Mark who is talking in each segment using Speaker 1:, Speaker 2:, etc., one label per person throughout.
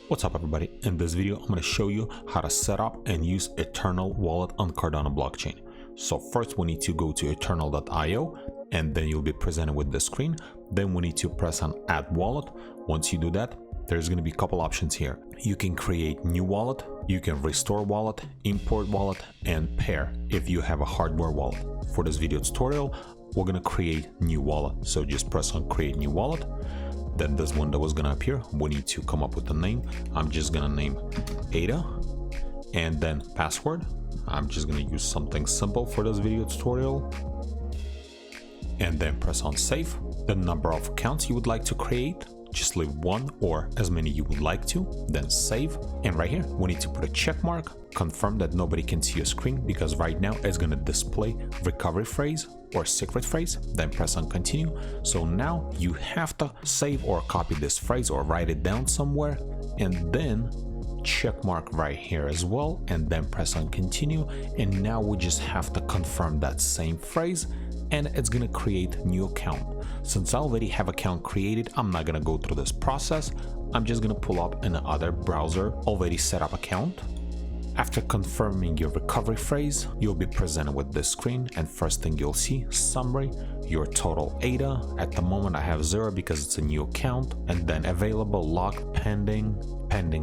Speaker 1: What's up everybody? In this video I'm going to show you how to set up and use Eternl Wallet on Cardano blockchain. So first we need to go to eternl.io and then you'll be presented with the screen. Then we need to press on add wallet. Once you do that, there's going to be a couple options here. You can create new wallet, you can restore wallet, import wallet, and pair if you have a hardware wallet. For this video tutorial we're going to create new wallet, so just press on create new wallet. Then this window is gonna appear. We need to come up with a name. I'm just gonna name Ada, and then password. I'm just gonna use something simple for this video tutorial, and then press on save. The number of accounts you would like to create, just leave one or as many you would like to, then save. And right here we need to put a check mark, confirm that nobody can see your screen, because right now it's gonna display recovery phrase or secret phrase, then press on continue. So now you have to save or copy this phrase or write it down somewhere, and then check mark right here as well, and then press on continue. And now we just have to confirm that same phrase, and it's gonna create new account. Since I already have account created, I'm not gonna go through this process. I'm just gonna pull up another browser already set up account. After confirming your recovery phrase, you'll be presented with this screen, and first thing you'll see, summary, your total ADA. At the moment I have 0 because it's a new account, and then available, locked, pending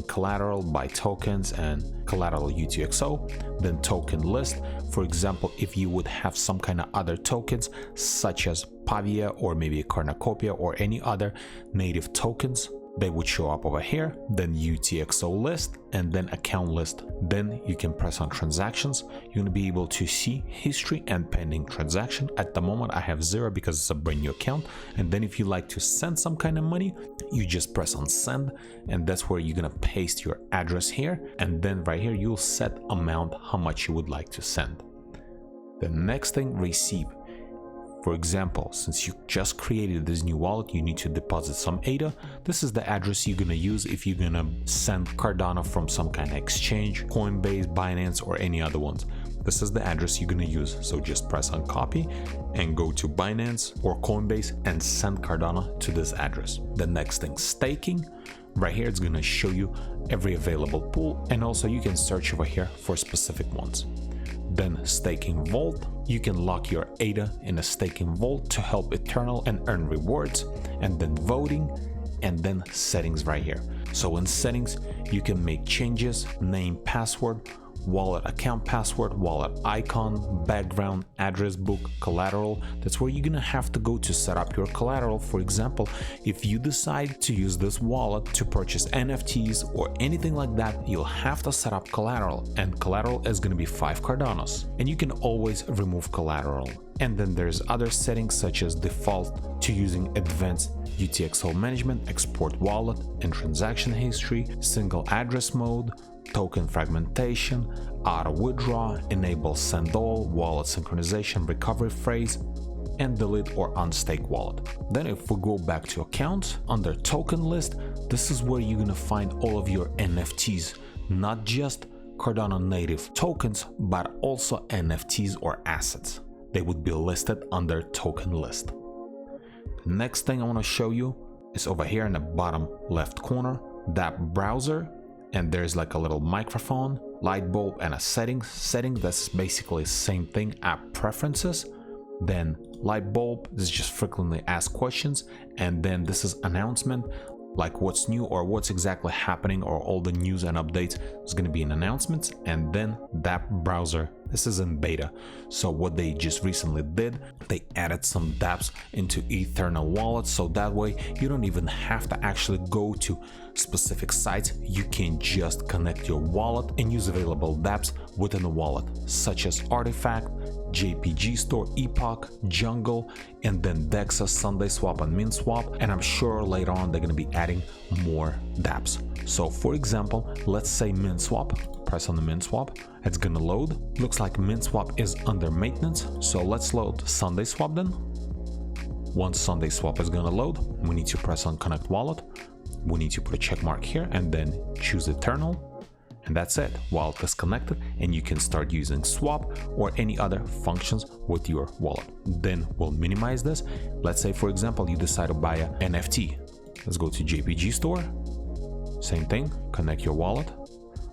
Speaker 1: collateral, buy tokens, and collateral UTXO, then token list. For example, if you would have some kind of other tokens such as Pavia or maybe a Cornucopia or any other native tokens, they would show up over here. Then UTXO list, and then account list. Then you can press on transactions. You're going to be able to see history and pending transaction. At the moment I have 0 because it's a brand new account. And then if you like to send some kind of money, you just press on send, and that's where you're going to paste your address here, and then right here you'll set amount how much you would like to send. The next thing, receive. For example, since you just created this new wallet, you need to deposit some ADA. This is the address you're gonna use if you're gonna send Cardano from some kind of exchange, Coinbase, Binance, or any other ones. This is the address you're gonna use. So just press on copy and go to Binance or Coinbase and send Cardano to this address. The next thing, staking. Right here it's gonna show you every available pool, and also you can search over here for specific ones. Then staking vault, you can lock your ADA in a staking vault to help Eternl and earn rewards. And then voting, and then settings right here. So in settings you can make changes, name, password, wallet account password, wallet icon, background, address book, collateral. That's where you're gonna have to go to set up your collateral. For example, if you decide to use this wallet to purchase NFTs or anything like that, you'll have to set up collateral, and collateral is gonna be 5 Cardanos, and you can always remove collateral. And then there's other settings such as default to using advanced UTXO management, export wallet and transaction history, single address mode, token fragmentation, auto withdraw, enable send all, wallet synchronization, recovery phrase, and delete or unstake wallet. Then if we go back to accounts, under token list, this is where you're gonna find all of your NFTs, not just Cardano native tokens, but also NFTs or assets. They would be listed under token list. The next thing I want to show you is over here in the bottom left corner, Dapps browser. And there's like a little microphone, light bulb, and a setting. That's basically the same thing, app preferences. Then light bulb, this is just frequently asked questions. And then this is announcement, like what's new or what's exactly happening, or all the news and updates is going to be in announcements. And then Dapps browser, this is in beta. So what they just recently did, they added some dApps into Eternl Wallet, so that way you don't even have to actually go to specific sites. You can just connect your wallet and use available dApps within the wallet, such as Artifact, JPG Store, Epoch, Jungle, and then Dexa, Sunday Swap, and Mint Swap. And I'm sure later on they're going to be adding more dApps. So for example, let's say Mint Swap. Press on the Mint Swap, it's gonna load. Looks like Mint Swap is under maintenance, so let's load Sunday Swap then. Once Sunday Swap is gonna load, we need to press on connect wallet. We need to put a check mark here and then choose Eternl, and that's it. Wallet is connected, and you can start using swap or any other functions with your wallet. Then we'll minimize this. Let's say for example you decide to buy an NFT. Let's go to JPG Store, Same thing, connect your wallet.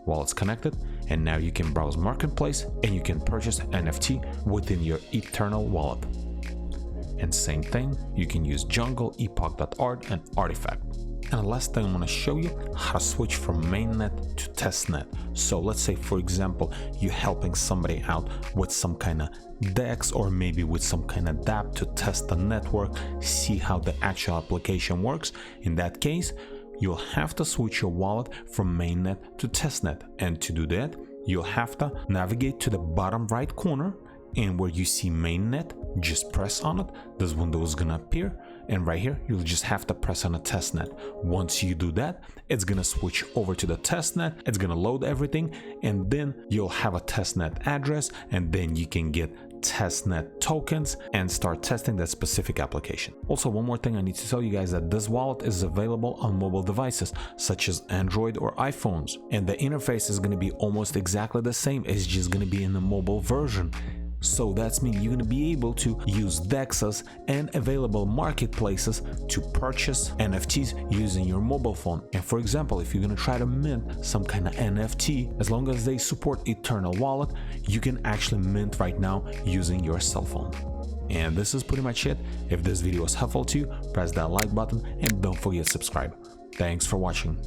Speaker 1: Wallet's connected, and now you can browse marketplace and you can purchase NFT within your Eternl Wallet. And same thing, you can use Jungle, Epoch.art, and Artifact. And the last thing I'm going to show you how to switch from mainnet to testnet. So let's say, for example, you're helping somebody out with some kind of DEX or maybe with some kind of dApp to test the network, see how the actual application works. In that case, you'll have to switch your wallet from mainnet to testnet. And to do that, you'll have to navigate to the bottom right corner, and where you see mainnet, just press on it. This window is gonna appear, and right here you'll just have to press on a testnet. Once you do that, it's gonna switch over to the testnet, it's gonna load everything, and then you'll have a testnet address, and then you can get testnet tokens and start testing that specific application. Also, one more thing I need to tell you guys, that this wallet is available on mobile devices such as Android or iPhones, and the interface is going to be almost exactly the same. It's just going to be in the mobile version. So that's mean you're going to be able to use DEXs and available marketplaces to purchase NFTs using your mobile phone. And for example, if you're going to try to mint some kind of NFT, as long as they support Eternl Wallet, you can actually mint right now using your cell phone. And this is pretty much it. If this video was helpful to you, press that like button and don't forget to subscribe. Thanks for watching.